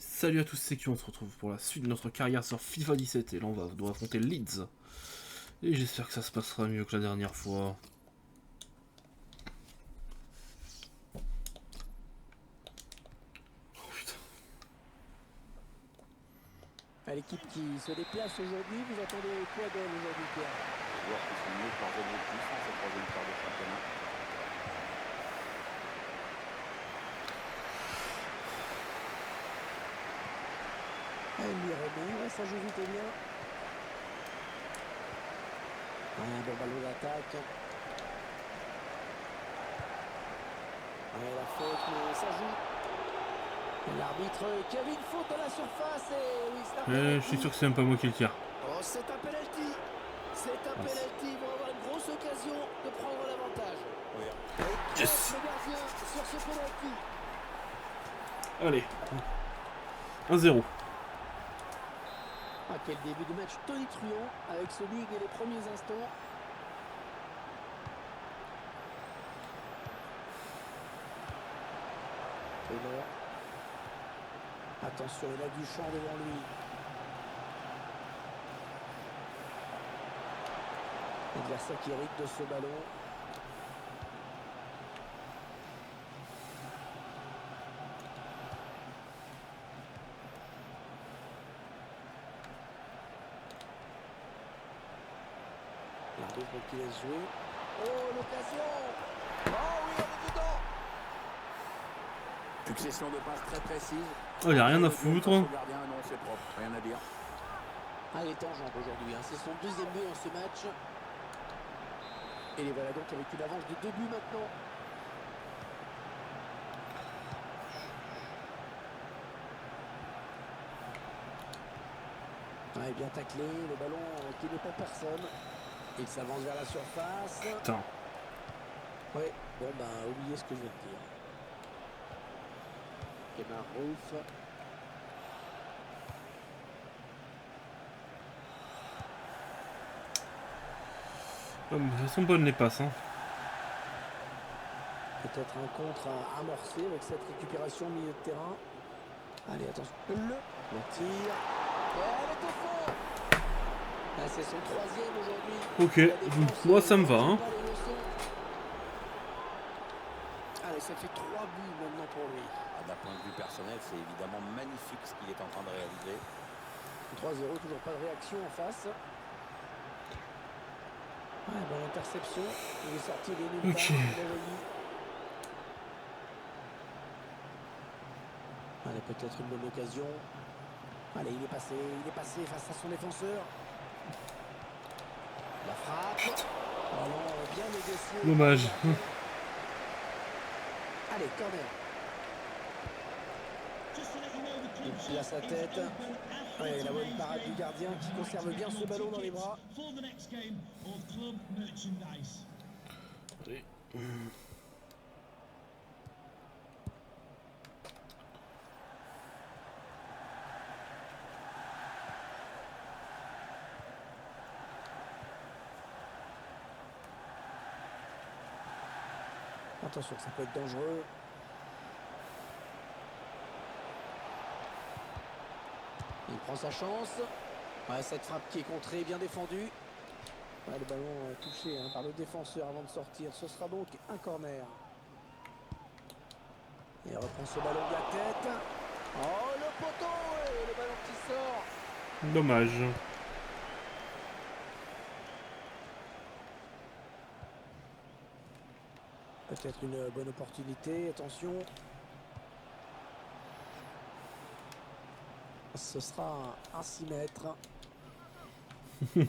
Salut à tous, c'est Q, on se retrouve pour la suite de notre carrière sur FIFA 17 et là doit affronter Leeds. Et j'espère que ça se passera mieux que la dernière fois. Oh putain. À l'équipe qui se déplace aujourd'hui, vous attendez quoi d'elle aujourd'hui, Pierre? Les joueurs qui sont mieux que leurs objectifs en cette troisième quart de championnat. Elle lui remet, ouais, ça joue vite et bien. Un bon ballon d'attaque. Ouais, la faute, mais ça joue. L'arbitre qui avait une faute dans la surface et oui, c'est un penalty. Je suis sûr que c'est même pas moi qui le tire. Oh, c'est un penalty. C'est un penalty. Ils vont avoir une grosse occasion de prendre l'avantage. Oui. Yes. Le gardien sur ce penalty. Allez. 1-0. Ah, quel début de match tonitruant avec celui dès les premiers instants. Taylor. Attention, il a du champ devant lui. L'adversaire qui hérite de ce ballon. L'arbitre qui laisse jouer. Oh, l'occasion! Oh oui, elle est dedans! Succession de passes très précises. Oh, il a rien à foutre. Gardien, non, c'est propre, rien à dire. Ah, il est en jambes aujourd'hui, hein. C'est son deuxième but en ce match. Et les voilà donc avec une avance de 2 buts maintenant. Ouais, bien taclé, le ballon qui n'est pas personne. Il s'avance vers la surface. Putain. Ouais, bon ben, oubliez ce que je viens de dire. Kemar Rouf. Elles sont bonnes les passes, hein. Peut-être un contre à amorcer avec cette récupération au milieu de terrain. Allez, attention. Le tir. Ouais, elle est au fond. Ah, c'est son troisième aujourd'hui. Ok, moi ça me va, hein. Allez, ça fait 3 buts maintenant pour lui. D'un point de vue personnel, c'est évidemment magnifique ce qu'il est en train de réaliser. 3-0, toujours pas de réaction en face. Ouais, bonne interception. Il est sorti des nulle part. Allez, peut-être une bonne occasion. Allez, il est passé face à son défenseur. La frappe. Ballon bien négocié. Dommage. Allez, corner. Il place sa tête. Ouais, la bonne parade du gardien qui conserve bien ce ballon dans les bras. Attention, ça peut être dangereux. Il prend sa chance. Ouais, cette frappe qui est contrée, bien défendue. Ouais, le ballon touché par le défenseur avant de sortir. Ce sera donc un corner. Il reprend ce ballon de la tête. Oh, le poteau et le ballon qui sort. Dommage. Peut-être une bonne opportunité. Attention. Ce sera un 6 mètres. Il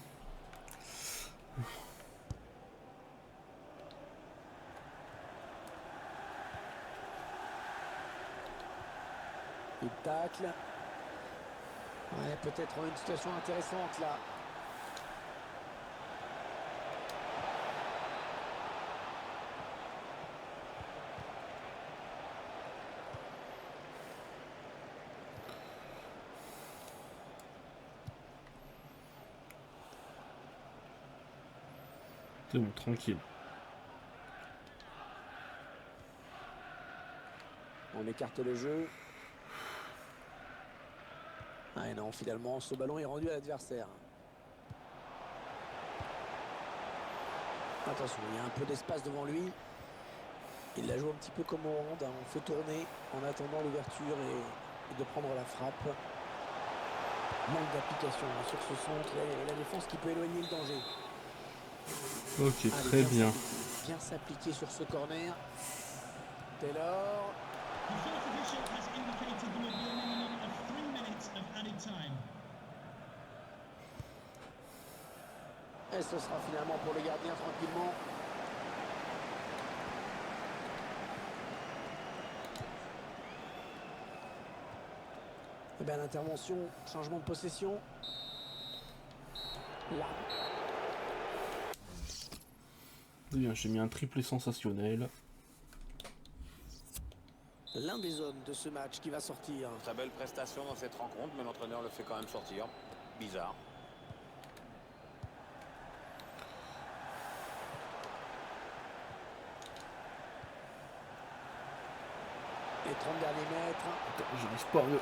tacle. Ouais, peut-être une situation intéressante là. C'est bon, tranquille. On écarte le jeu. Ah et non, finalement, ce ballon est rendu à l'adversaire. Attention, il y a un peu d'espace devant lui. Il la joue un petit peu comme au hand, hein. On fait tourner en attendant l'ouverture et de prendre la frappe. Manque d'application hein, sur ce centre et la défense qui peut éloigner le danger. Ok, Allez, très bien. Bien s'appliquer sur ce corner. Taylor. The fourth official has indicated there will be a minimum of 3 minutes of added time. Et ce sera finalement pour le gardien tranquillement. Et bien l'intervention, changement de possession. Là. Bien, j'ai mis un triplé sensationnel. L'un des hommes de ce match qui va sortir. Très belle prestation dans cette rencontre, mais l'entraîneur le fait quand même sortir. Bizarre. Les 30 derniers mètres. Attends, j'arrive pas à me...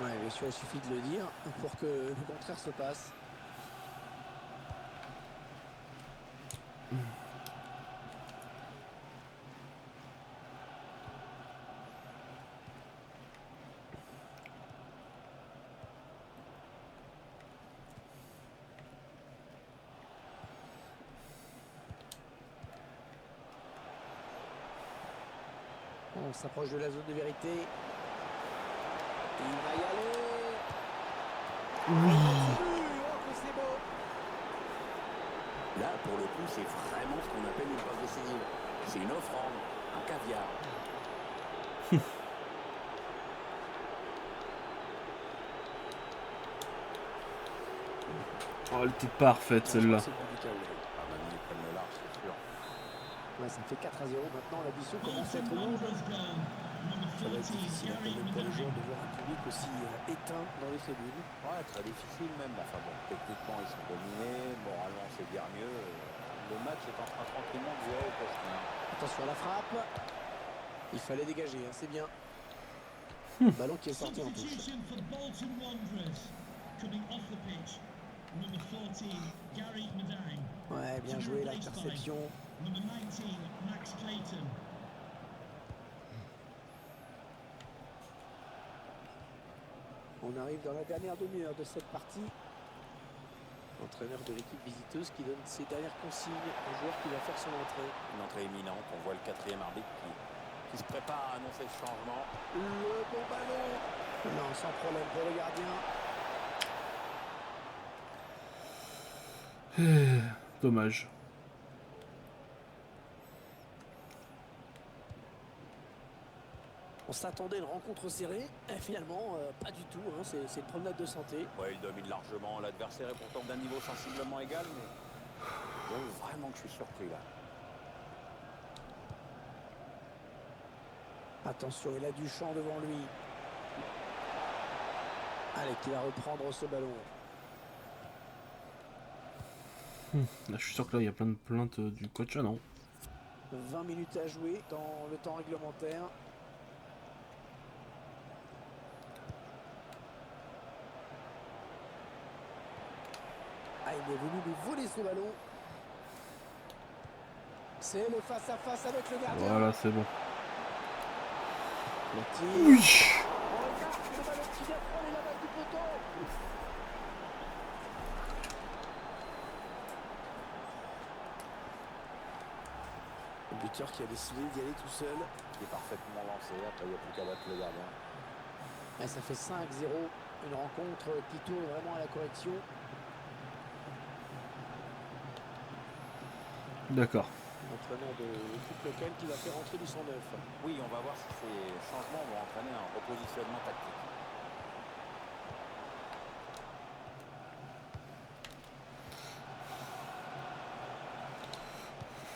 Ouais, bien sûr, il suffit de le dire pour que le contraire se passe. On s'approche de la zone de vérité. Il va y aller. Oui. Oh, que c'est beau. Là, pour le coup, c'est vraiment ce qu'on appelle une passe décisive. C'est une offrande, un caviar. Oh, elle était parfaite celle-là. C'est le but du chaos. Ah, maintenant, ils prennent le large, c'est sûr. Ouais, ça fait 4-0 maintenant. L'addition commence à être Bolton lourde. Wanderers goal. Number Ça va être 14, difficile hein, Gary quand même pour les Madine. joueurs de voir un public aussi éteint dans les tribunes. Ouais, très difficile même. Enfin bon, techniquement, ils sont dominés. Moralement, c'est bien mieux. Le match est en train tranquillement de virer au poste. Attention à la frappe. Il fallait dégager, hein, c'est bien. Ballon qui est sorti en touche. Substitution for Bolton Wanderers. Coming off the pitch. Number 14, Gary Madine. Ouais, bien joué l'interception. Number 19, Max Clayton. On arrive dans la dernière demi-heure de cette partie. L'entraîneur de l'équipe visiteuse qui donne ses dernières consignes au joueur qui va faire son entrée. Une entrée imminente. On voit le quatrième arbitre qui se prépare à annoncer le changement. Le bon ballon. Non, sans problème pour le gardien. Dommage. On s'attendait à une rencontre serrée. Et finalement, pas du tout. Hein. C'est une promenade de santé. Ouais, il domine largement. L'adversaire est pourtant d'un niveau sensiblement égal, mais bon, vraiment que je suis surpris là. Attention, il a du champ devant lui. Allez, qui va reprendre ce ballon. Là, je suis sûr que là, il y a plein de plaintes du coach. Ah non. 20 minutes à jouer dans le temps réglementaire. Ah, il est venu lui voler ce ballon. C'est le face-à-face avec le gardien. Voilà, c'est bon. Le tir. Oui. Regarde le ballon qui vient prendre la balle du poteau. Le buteur qui a décidé d'y aller tout seul. Il est parfaitement lancé. Après, il n'y a plus qu'à battre le gardien. Et ça fait 5-0. Une rencontre qui tourne vraiment à la correction. D'accord. L'entraîneur de l'équipe locale qui va faire entrer du 109. Oui, on va voir si ces changements vont entraîner un repositionnement tactique.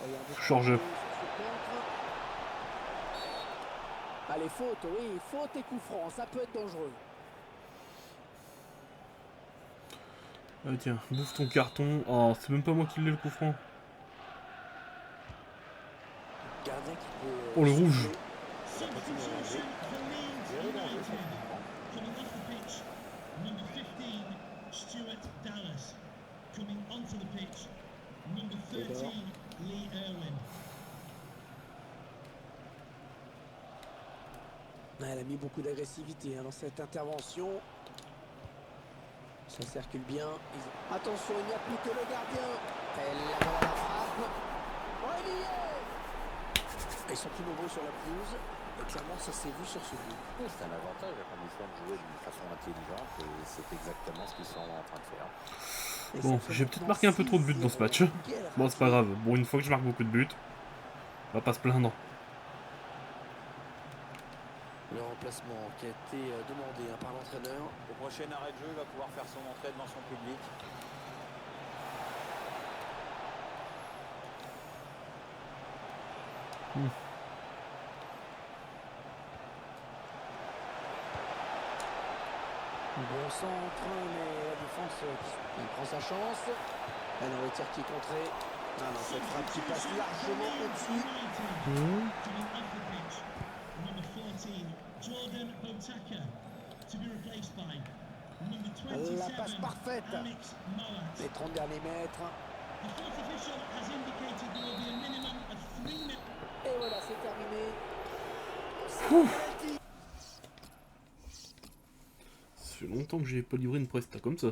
Regardez Changer. sur ce contre. Allez, faute, oui, faute et coup franc, ça peut être dangereux. Ah, tiens, bouffe ton carton. Oh, c'est même pas moi qui l'ai le coup franc. Gardien qui peut. Oh, le rouge. Substitution for Leeds United. Coming off the pitch. Elle a mis beaucoup d'agressivité dans cette intervention. Ça circule bien. Attention, il n'y a plus que le gardien. Elle la frappe. Oh, il y est. Ils sont plus nombreux sur la pelouse. Et clairement, ça s'est vu sur ce but. Oui, c'est un avantage à condition de jouer d'une façon intelligente et c'est exactement ce qu'ils sont en train de faire. Et Bon, ça fait j'ai peut-être maintenant marqué un peu trop de buts dans ce 6-0. match. Quel Bon, c'est pas raté. grave. Bon, une fois que je marque beaucoup de buts, on va pas se plaindre. Le remplacement qui a été demandé par l'entraîneur. Au prochain arrêt de jeu, il va pouvoir faire son entrée devant son public. Bon centre, mais la défense il prend sa chance. Ah non, le tir qui est contré. Ah non, cette frappe qui passe largement au-dessus. Coming off the pitch, number 14, Jordan Botaka, to be replaced by number 27, La passe parfaite. Alex Mowat. Les 30 derniers mètres. The fourth official has indicated there will be a minimum of 3 minutes. Et voilà, c'est terminé. C'est un penalty. Ça fait longtemps que j'ai pas livré une presta comme ça.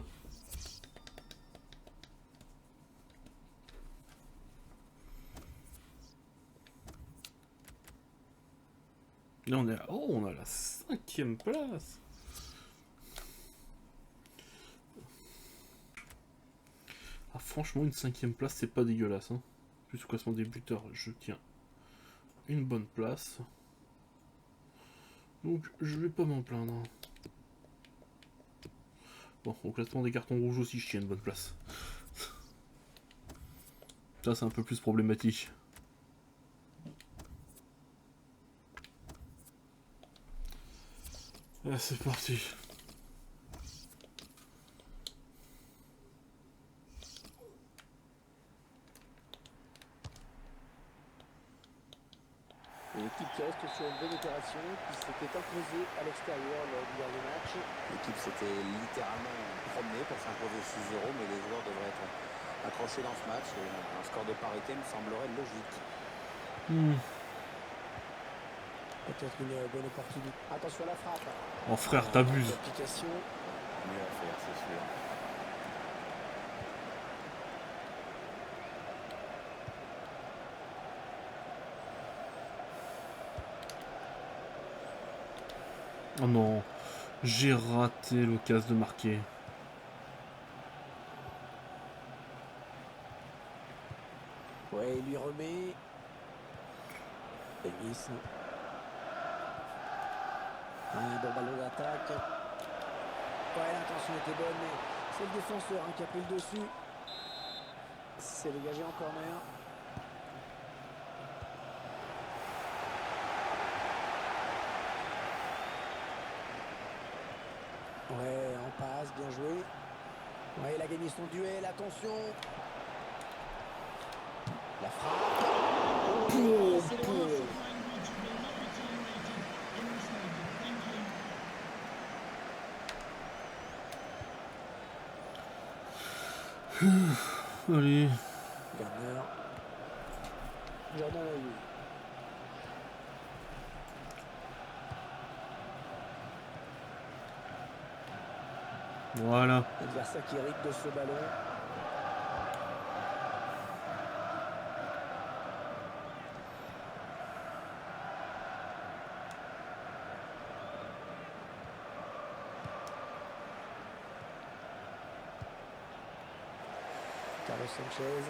Là on est à... Oh, on a la 5e place. Ah, franchement, une 5e place, c'est pas dégueulasse. Hein. Plus au classement des buteurs, je tiens une bonne place. Donc, je vais pas m'en plaindre. Bon, au classement des cartons rouges aussi, je tiens une bonne place. Ça, c'est un peu plus problématique. Ah, c'est parti. Une équipe qui reste sur une bonne opération, qui s'était imposée à l'extérieur lors du dernier match. L'équipe s'était littéralement promenée pour s'imposer 6-0, mais les joueurs devraient être accrochés dans ce match. Et un score de parité me semblerait logique. Peut-être une bonne opportunité. Attention à la frappe. Oh frère, t'abuses. L'application. Mieux à faire, c'est sûr. Oh non, j'ai raté l'occasion de marquer. Ouais, il lui remet. Davis. Un bon ballon d'attaque. Ouais, l'intention était bonne, mais c'est le défenseur qui a pris le dessus. C'est dégagé en corner. Ouais, en passe, bien joué. Ouais, il a gagné son duel, attention. La frappe. Oh, c'est loin. Language will not be tolerated in the stadium. Thank you. Allez. Garner. Jordan Ayew. Voilà. L'adversaire qui hérite de ce ballon. Carlos Sanchez.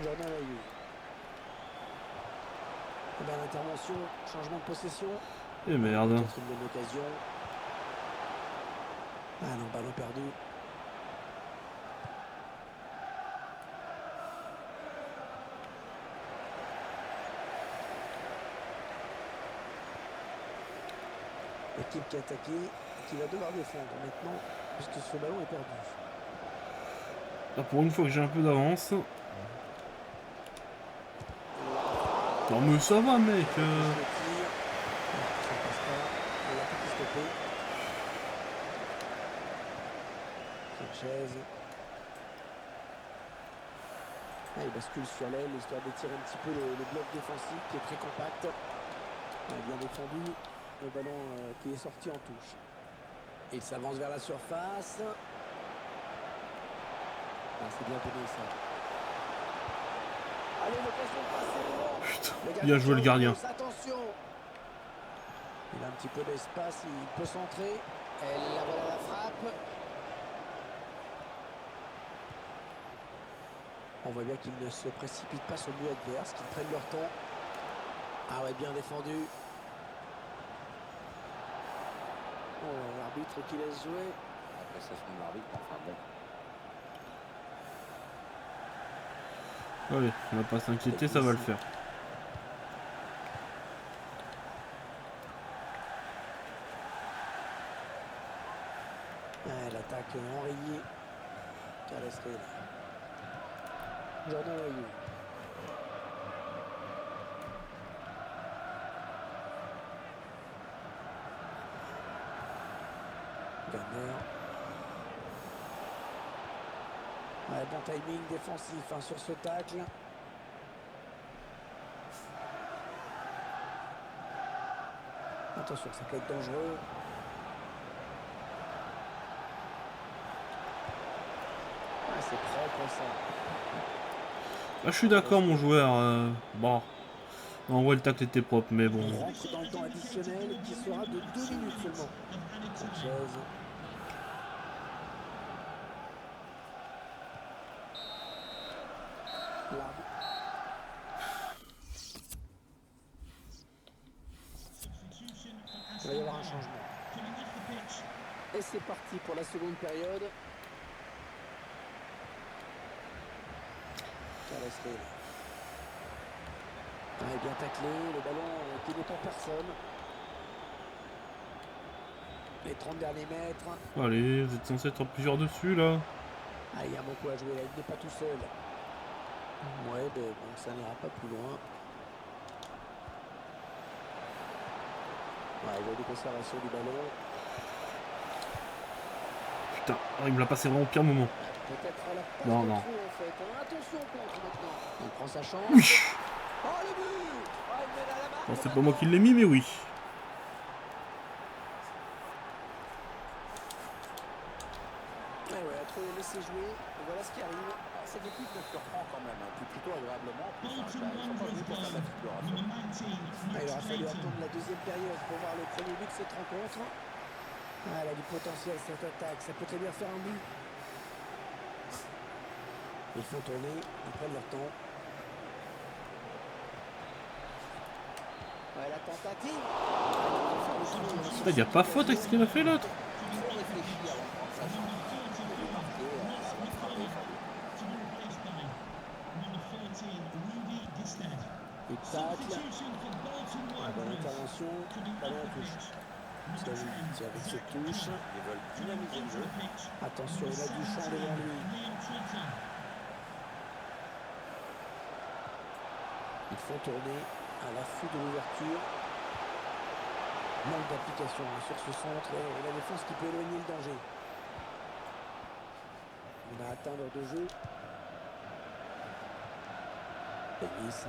Jordan Ayew. Et bien l'intervention, changement de possession. Et merde. Peut-être une bonne occasion. Ah non, ballon perdu. L'équipe qui a attaqué, qui va devoir défendre maintenant, puisque ce ballon est perdu. Là, pour une fois que j'ai un peu d'avance. Non mais ça va mec. Le tir. Ça passe pas. On l'a pu stopper. Sanchez. Ah, il bascule sur l'aile, histoire d'étirer un petit peu le bloc défensif qui est très compact. Bien défendu. Le ballon qui est sorti en touche. Il s'avance vers la surface. Ah, c'est bien donné ça. Allez, l'occasion de passer devant. Putain, bien joué le gardien. Attention. Il a un petit peu d'espace, il peut centrer. Elle la voilà la frappe. On voit bien qu'ils ne se précipitent pas sur le but adverse, qu'ils prennent leur temps. Ah ouais, bien défendu. Oh, l'arbitre qui laisse jouer. Appréciation de l'arbitre, enfin bon. Allez, on va pas s'inquiéter, ça va le faire. Ah, l'attaque enrayée. Calestri. Jordan Ayou. Gagner. Ouais, bon timing défensif hein, sur ce tacle. Attention, ça peut être dangereux. Ah, c'est propre ça. Ah, je suis d'accord, mon joueur. Bon, en vrai, le tacle était propre, mais bon. On rentre dans le temps additionnel qui sera de 2 minutes seulement. Sanchez. Il va y avoir un changement. Et c'est parti pour la seconde période. Calestri. Bien taclé, le ballon qui n'est pas personne. Les 30 derniers mètres. Allez, vous êtes censé être plusieurs dessus, là. Ah, il y a beaucoup à jouer là, il n'est pas tout seul. Ouais, ben bon, ça n'ira pas plus loin. Ouais, il y a des conservations du ballon. Putain, oh, il me l'a passé vraiment au pire moment. Peut-être à la passe Non, de non. trop, en fait. Hein. Attention au contre maintenant. Il prend sa chance. Oui. Oh, le but. Ah, il mène à la marque. Bon, c'est pas moi qui l'ai mis, mais oui. Ouais, trop laissé jouer. Et voilà ce qui arrive. Cette équipe me surprend quand même, hein, plutôt agréablement. Ils sont pas venus pour faire de la figuration. Il aura fallu attendre la deuxième période pour voir le premier but de cette rencontre. Ah, elle a du potentiel cette attaque. Ça peut très bien faire un but. Ils font tourner, ils prennent leur temps. Ouais, la tentative. Il n'y a pas faute avec ce qu'il a fait l'autre. Trop réfléchi avant de prendre sa chance. Il est marqué, ça va frapper sans doute. Il tacle. Ah, bonne intervention. Ballon en touche. C'est avec cette touche. Ils veulent dynamiser le jeu. Attention, il a du champ devant lui. Ils font tourner à l'affût de l'ouverture. Manque d'application hein, sur ce centre et la défense qui peut éloigner le danger. On a atteint l'heure de jeu. Davis.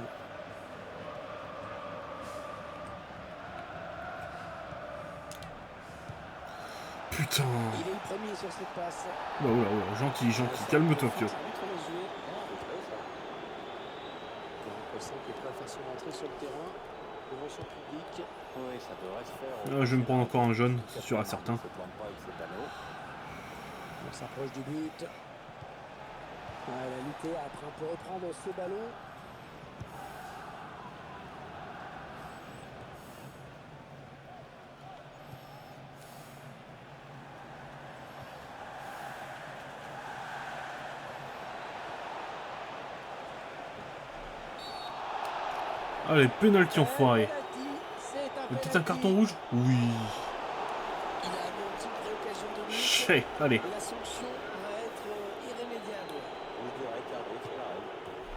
Putain. Il est le premier sur cette passe. Bah ouais, gentil, calme-toi, Fio. Qui est prêt à faire son entrée sur le terrain devant son public. Oui, ça devrait se faire. Je vais me prendre encore un jaune, c'est sûr à certain. On se plante pas avec ses panneaux. On s'approche du but. Elle a lutté après un peu reprendre ce ballon. Allez, penalty enfoiré. C'est Peut-être un carton rouge? Oui. Il a une petite occasion de but. Chais, allez. Et la sanction va être irrémédiable. Je dirais carré, c'est pareil.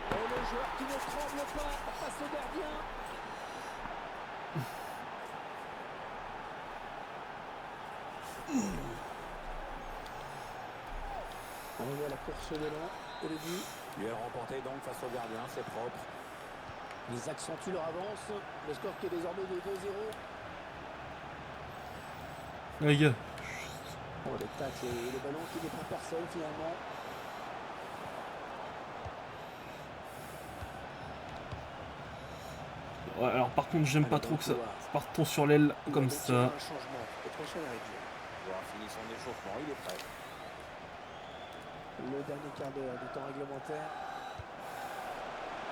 Et le joueur qui ne tremble pas face au gardien. On voit la course de l'an et le but. Duel remporté donc face au gardien, c'est propre. Ils accentuent leur avance. Le score qui est désormais de 2-0. Ah, les gars. Oh, le tacle et le ballon qui n'est pas personne finalement. Ouais, alors par contre, j'aime pas Allez, trop que ça. couloir. Partons sur l'aile Il comme va donc y avoir ça. un changement. Le prochain arrêt de jeu. Il aura fini son échauffement, il est prêt. Le dernier quart d'heure du temps réglementaire.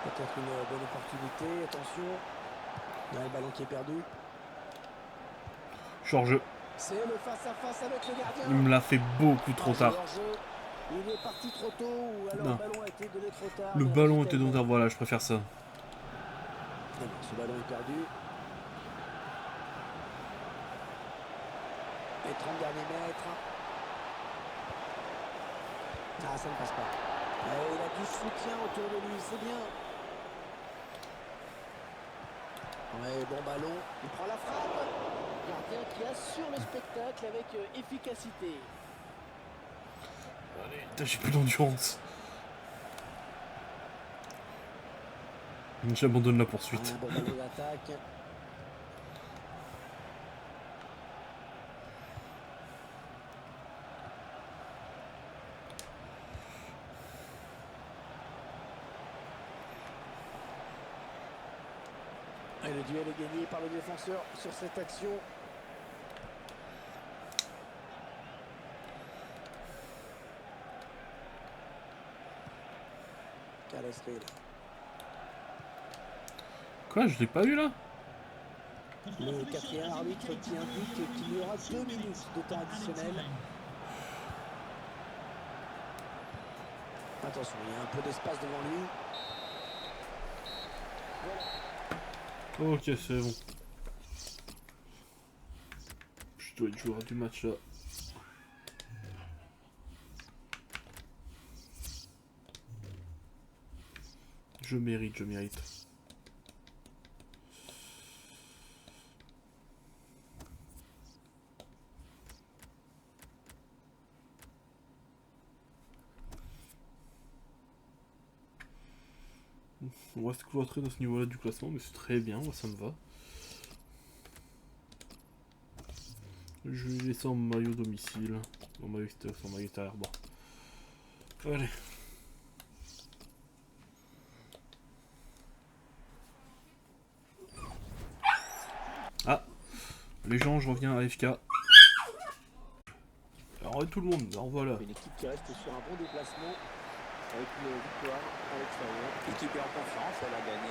Peut-être une bonne opportunité. Attention. Il y a le ballon qui est perdu. Je suis hors jeu. C'est le face-à-face avec le gardien. Il me l'a fait beaucoup trop tard. Hors-jeu. Il est parti trop tôt ou alors Non. le ballon a été donné trop tard. Le mais ballon résultat était est donc bon. voilà, je préfère ça. Non, non, ce ballon est perdu. Les 30 derniers mètres. Ah, ça ne passe pas. Il a du soutien autour de lui, c'est bien. Ouais, bon ballon. Il prend la frappe. Gardien qui assure le spectacle avec efficacité. Allez, putain, j'ai plus d'endurance. J'abandonne la poursuite. Un bon ballon d'attaque. Et le duel est gagné par le défenseur sur cette action. Calestri. Quoi, je l'ai pas eu là? Le quatrième arbitre qui indique qu'il y aura 2 minutes de temps additionnel. Attention, il y a un peu d'espace devant lui. Ok, c'est bon. Je dois être joueur du match là. Je mérite, je mérite. On reste cloîtré dans ce niveau-là du classement, mais c'est très bien, moi ça me va. Je vais laisser en maillot domicile, en maillot extérieur, en maillot intérieur. Bon. Allez. Ah, les gens, je reviens à AFK. Alors tout le monde, alors voilà. Une équipe qui reste sur un bon déplacement avec une victoire à l'extérieur. L'équipe est en confiance, elle a gagné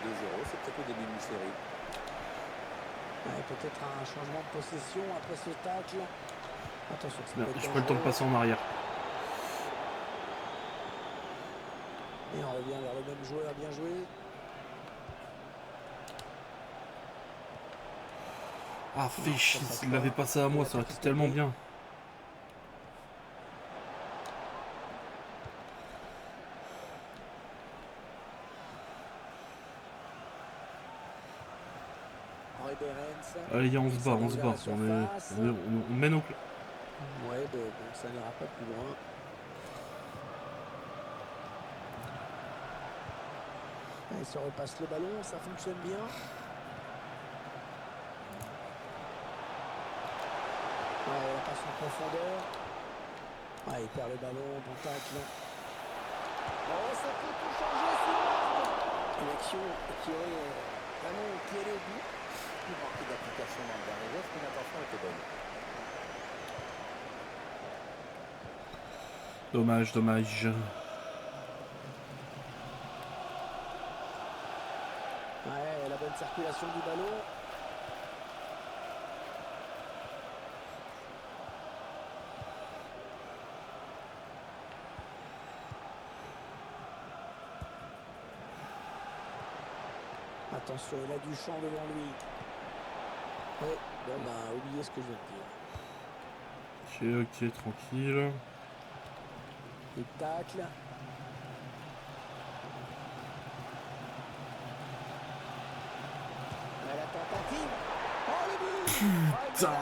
2-0, c'est peut-être le début d'une série. Ouais, peut-être un changement de possession après ce tacle. Attention, ça Non, peut être j'ai pas le temps de dangereux. passer en arrière. Et on revient vers le même joueur, bien joué. Ah, fais chier, s'il l'avait passé à moi, ça aurait été tellement bien. Henri Berens. Allez, on se bat, on se bat. On mène au... Ouais, bon, ça n'ira pas plus loin. Il se repasse le ballon, ça fonctionne bien. Ouais, la passe en profondeur. Ouais, il perd le ballon, bon tacle. Oh, ça peut tout changer, c'est une action qui aurait vraiment tiré au bout. Il manquait d'application dans le dernier geste, mais l'intention était bonne. Dommage, dommage. Ouais, la bonne circulation du ballon. Attention, il a du champ devant lui. Ouais, bon bah, oubliez ce que je viens de dire. Ok, tranquille. Il tacle. Ouais, la tentative. Oh, le but. Putain.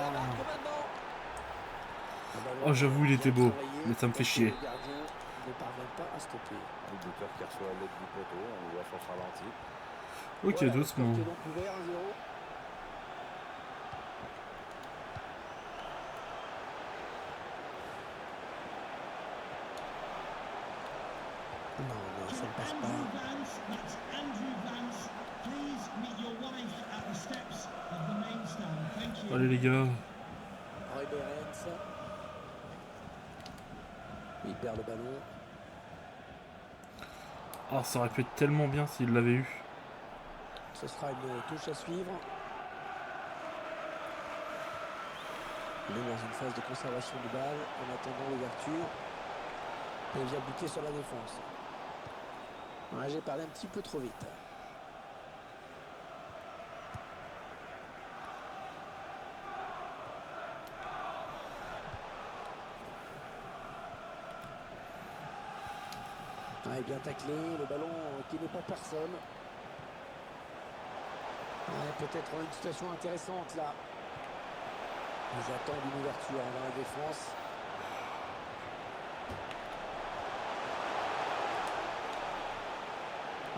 Oh, j'avoue, il était beau, mais ça me fait chier. Le gardien ne parvient pas à stopper. Le buteur qui reçoit l'aide du poteau, on le voit sur ce ralenti. Ok, Voilà, le doucement. score qui est donc ouvert, 1-0. Non, ça ne passe Andrew pas. Vance, that's Andrew Vance. Please meet your wife at the steps of the main stand. Thank you. Allez les gars. Roy Behrens. Il perd le ballon. Ah, ça aurait pu être tellement bien s'il l'avait eu. Ce sera une touche à suivre. Il est dans une phase de conservation du balle en attendant l'ouverture. Et il vient buter sur la défense. Ouais, j'ai parlé un petit peu trop vite. Ouais, bien taclé, le ballon qui n'est pas personne. Ouais, peut-être une situation intéressante là. Ils attendent une ouverture dans la défense.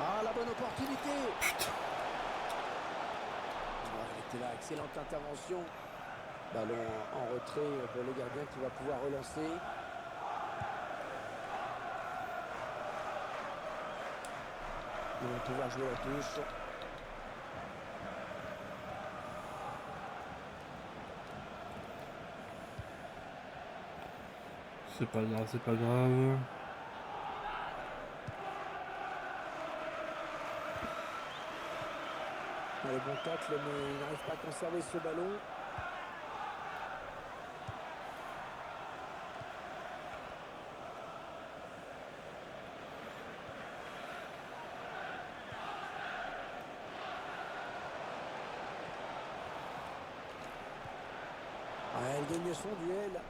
Ah, la bonne opportunité. Putain. Il était là, excellente intervention. Ballon en retrait pour le gardien qui va pouvoir relancer. Ils vont pouvoir jouer la touche. C'est pas grave, c'est pas grave. Allez, bon tacle, mais il n'arrive pas à conserver ce ballon. Ouais, elle gagne son duel.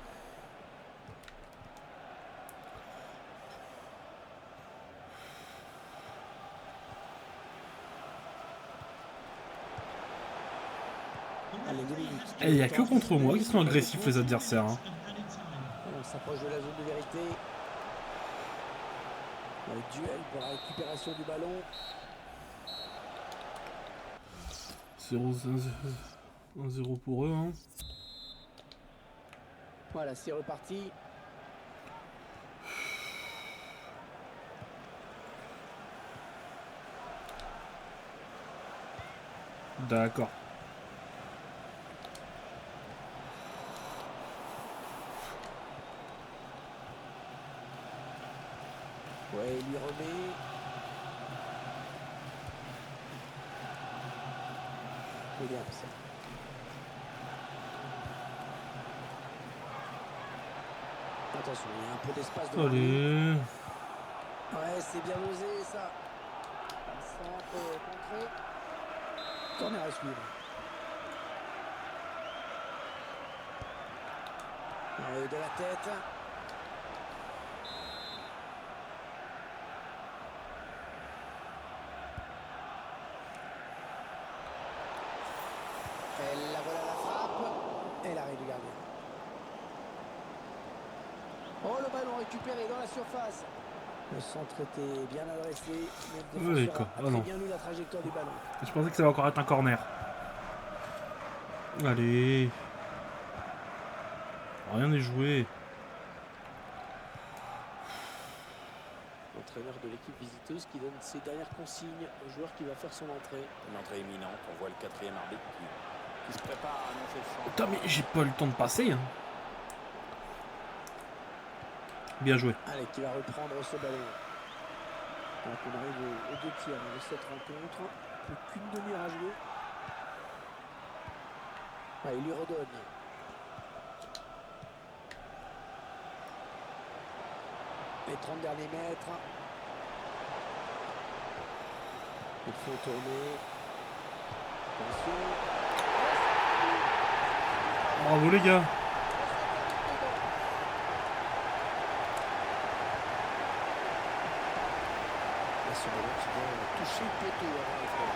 Allez, 2 minutes. Et il n'y a que contre moi qui sont agressifs les adversaires. Hein. On s'approche de la zone de vérité. Le duel pour la récupération du ballon. 1-0 pour eux. Hein. Voilà, c'est reparti. D'accord. Ouais, il lui remet. Williams. Attention, il y a un peu d'espace devant lui. Allez. Ouais, c'est bien osé ça. Un centre contré. Corner à suivre. Ouais, de la tête. Et la voilà la frappe. Et l'arrêt du gardien. Oh, le ballon récupéré dans la surface. Le centre était bien adressé. Mais le Oui, défenseur quoi. a Ah très non. bien lu la trajectoire du ballon. Je pensais que ça va encore être un corner. Allez. Rien n'est joué. L'entraîneur de l'équipe visiteuse qui donne ses dernières consignes au joueur qui va faire son entrée. Une entrée imminente, on voit le quatrième arbitre qui se prépare à annoncer le changement. Putain, mais j'ai pas eu le temps de passer. Hein. Bien joué. Allez, qui va reprendre ce ballon. Donc on arrive aux 2 tiers de cette rencontre. Plus qu'une demi-heure à jouer. Ah, il lui redonne. Les 30 derniers mètres. Il faut tourner. Attention. Bravo les gars. Et ce ballon qui vient toucher le poteau avant l'effort.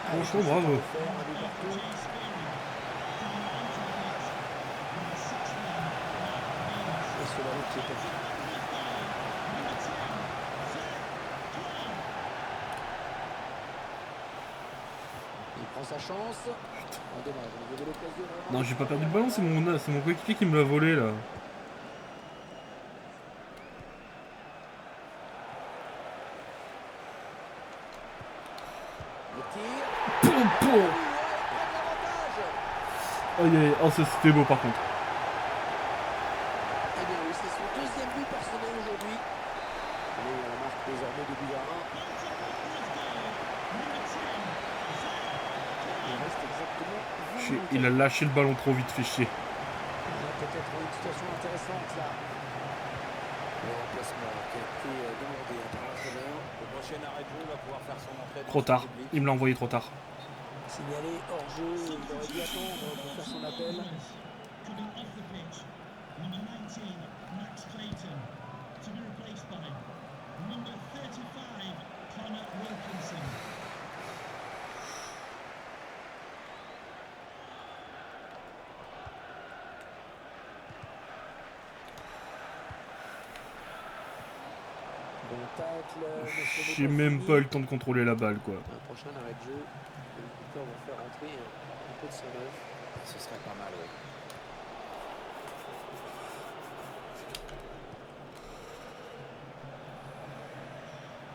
Franchement, bravo. Et ce ballon qui est perdu. prend sa chance. Oh, dommage, on avait l'occasion. Non, j'ai pas perdu le ballon, c'est mon coéquipier qui me l'a volé là. Le tir. Poum, poum. Aïe, aïe, oh, ça, c'était beau par contre. Eh bien oui, c'est son deuxième but personnel aujourd'hui. Allez, on marque désormais 2 buts à 1. Il reste exactement 20 minutes. Il a lâché le ballon trop vite, fait chier. On a peut-être une situation intéressante là. Le remplacement qui a été demandé par l'entraîneur. Le prochain arrêt de jeu va pouvoir faire son entrée. Trop tard, il me l'a envoyé trop tard. Signalé hors jeu, il aurait dû attendre pour faire son appel. Coming off the pitch, number 19, Max Clayton, to be replaced by number 35, Connor Wilkinson. Bon tacle, mais ce n'est J'ai même fini. pas eu le temps de contrôler la balle quoi. Un prochain arrêt de jeu. Les Coupers vont faire entrer un peu de son œuvre. Ce serait pas mal, oui.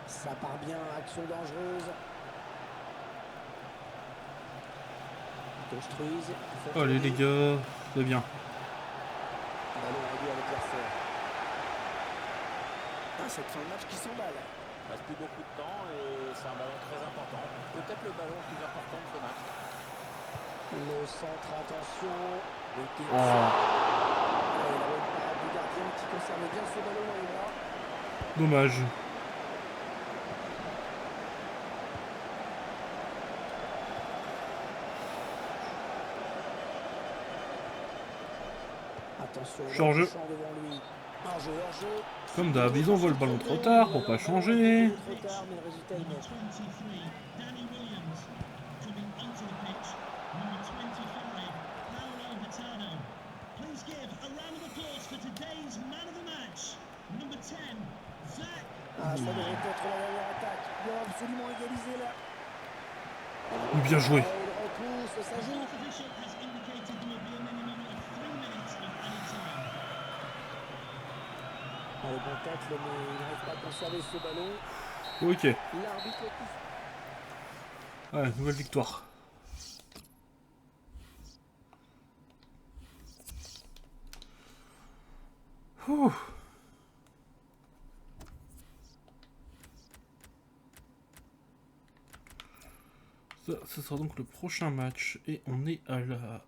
Ça part bien, action dangereuse. Ils construisent. Ils font Allez tourner. les gars, c'est bien. Ballon réduit à l'adversaire. Ah, cette fin de match qui s'emballe. Il reste plus beaucoup de temps et c'est un ballon très important. Peut-être le ballon le plus important de ce match. Le centre, attention. Le tir. Oh, Et la bonne parade du gardien qui conserve bien ce ballon dans les bras. dommage. Attention, Je suis hors jeu. champ devant lui. Hors jeu, hors jeu. Comme d'hab, ils envoient le ballon trop tard pour pas changer. Trop tard, mais le résultat est Number net. 23, Danny Williams, coming onto the pitch, number 25, Paolo Hurtado. Please give a round of applause for today's man of the match, number 10, Zach. Ah, ça devrait être la dernière attaque. Il doit absolument égaliser là. Bien joué. Ah, il repousse, ça The joue. fourth official has indicated there will be a minimum of 3 minutes of any time. Ah, le bon tacle, mais il n'arrive pas à conserver ce ballon. Ok. L'arbitre qui Ouais, nouvelle victoire. Ouh. Ça, ce sera donc le prochain match et on est à la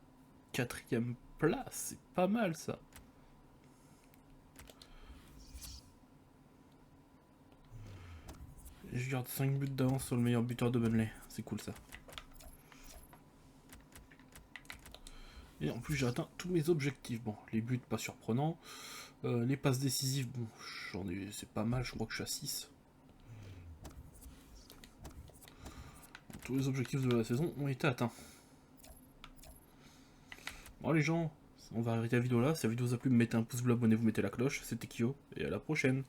4e place. C'est pas mal ça. Je garde 5 buts d'avance sur le meilleur buteur de Burnley. C'est cool ça. Et en plus j'ai atteint tous mes objectifs. Bon, les buts pas surprenants. Les passes décisives, bon, c'est pas mal, je crois que je suis à 6. Tous les objectifs de la saison ont été atteints. Bon les gens, on va arrêter la vidéo là. Si la vidéo vous a plu, mettez un pouce bleu, abonnez-vous, mettez la cloche. C'était Kyo, et à la prochaine.